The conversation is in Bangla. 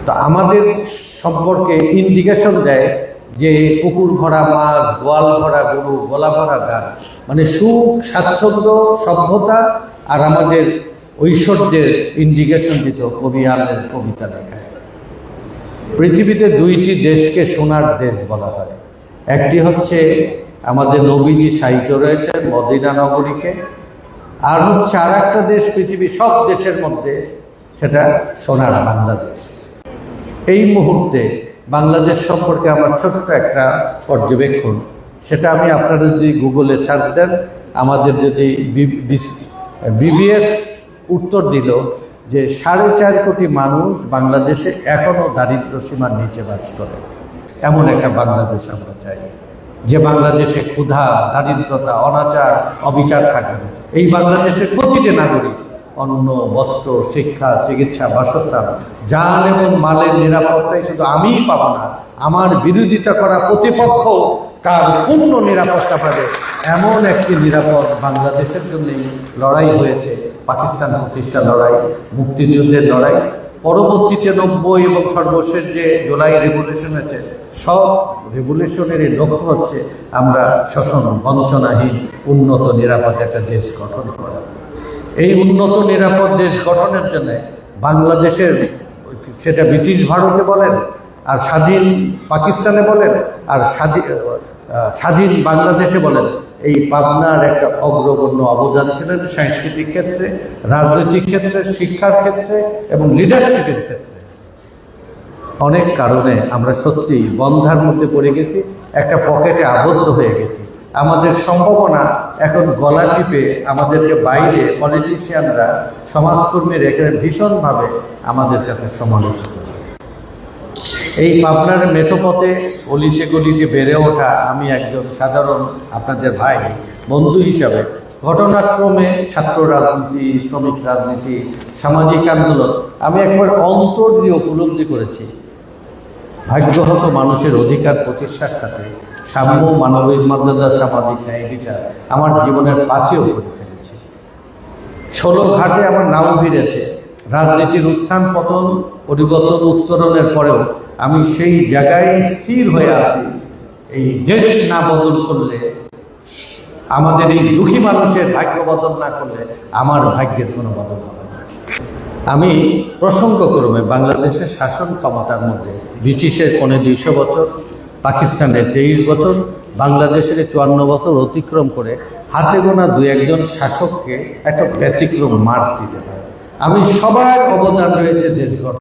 তো আমাদের সম্পর্কে ইন্ডিকেশন দেয় যে পুকুর ভরা মাছ, গোয়াল ভরা গরু, গলা ভরা গান, মানে সুখ, স্বাচ্ছন্দ্য, সভ্যতা আর আমাদের ঐশ্বর্যের ইন্ডিকেশন দিত কবি আলের কবিতা লেখায়। পৃথিবীতে দুইটি দেশকে সোনার দেশ বলা হয়। একটি হচ্ছে আমাদের নবীজি সাহিত্য রয়েছে মদিনা নগরীকে, আর হচ্ছে আর একটা দেশ পৃথিবীর সব দেশের মধ্যে, সেটা সোনার বাংলাদেশ। এই মুহূর্তে বাংলাদেশ সম্পর্কে আমার ছোট্ট একটা পর্যবেক্ষণ, সেটা আমি আপনারা যদি গুগলে সার্চ দেন, আমাদের যদি বিবিএস উত্তর দিল যে 4.5 কোটি মানুষ বাংলাদেশে এখনও দারিদ্র সীমার নিচে বাস করে। এমন একটা বাংলাদেশ আমরা চাই, যে বাংলাদেশে ক্ষুধা, দারিদ্রতা, অনাচার, অবিচার থাকবে না। এই বাংলাদেশের প্রতিটি নাগরিক অন্ন, বস্ত্র, শিক্ষা, চিকিৎসা, বাসস্থান, জান এবং মালের নিরাপত্তাই শুধু আমিই পাবো না, আমার বিরোধিতা করা প্রতিপক্ষ তার পূর্ণ নিরাপত্তা পাবে। এমন একটি নিরাপদ বাংলাদেশের জন্যই লড়াই হয়েছে, পাকিস্তান প্রতিষ্ঠা লড়াই, মুক্তিযুদ্ধের লড়াই, পরবর্তীতে 90 এবং সর্বশেষ যে জুলাই রেভলিউশন হয়েছে, সব রেভলিউশনেরই লক্ষ্য হচ্ছে আমরা শোষণ, বঞ্চনাহীন, উন্নত, নিরাপদ একটা দেশ গঠন করা। এই উন্নত নিরাপদ দেশ গঠনের জন্য বাংলাদেশের, সেটা ব্রিটিশ ভারতে বলেন আর স্বাধীন পাকিস্তানে বলেন আর স্বাধীন বাংলাদেশে বলেন, এই পাবনার একটা অগ্রগণ্য অবদান ছিলেন সাংস্কৃতিক ক্ষেত্রে, রাজনৈতিক ক্ষেত্রে, শিক্ষার ক্ষেত্রে এবং লিডারশিপের ক্ষেত্রে। অনেক কারণে আমরা সত্যি বন্ধার মধ্যে পড়ে গেছি, একটা পকেটে আবদ্ধ হয়ে গেছি। আমাদের সম্ভাবনা এখন গলা টিপে আমাদেরকে বাইরে পলিটিশিয়ানরা, সমাজকর্মীরা এখানে ভীষণভাবে আমাদের কাছে সমালোচিত হয়। এই পাবনার মেঠোপথে অলিতে গলিতে বেড়ে ওঠা আমি একজন সাধারণ আপনাদের ভাই, বন্ধু হিসাবে ঘটনাক্রমে ছাত্র রাজনীতি, শ্রমিক রাজনীতি, সামাজিক আন্দোলন আমি একবার অন্তর দিয়ে উপলব্ধি করেছি। ভাগ্যহত মানুষের অধিকার প্রতিষ্ঠার সাথে সাম্য, মানবিক মর্যাদা, সামাজিক ন্যায় বিচার আমার জীবনের পাথেয় করে ফেলেছি। 16 ঘাটে আমার নাম ভিড়েছে। রাজনীতির উত্থান পতন, পরিবর্তন, উত্তরণের পরেও আমি সেই জায়গায় স্থির হয়ে আছি। এই দেশ না বদল করলে, আমাদের এই দুঃখী মানুষের ভাগ্য বদল না করলে আমার ভাগ্যের কোনো বদল হবে না। আমি প্রসঙ্গক্রমে বাংলাদেশের শাসন ক্ষমতার মধ্যে ব্রিটিশের 250 বছর, পাকিস্তানের 23 বছর, বাংলাদেশের 54 বছর অতিক্রম করে হাতে গোনা 2-1 শাসককে একটা ব্যতিক্রম মার্ক দিতে হয়। আমি সবার অবদান রয়েছে দেশ গঠন।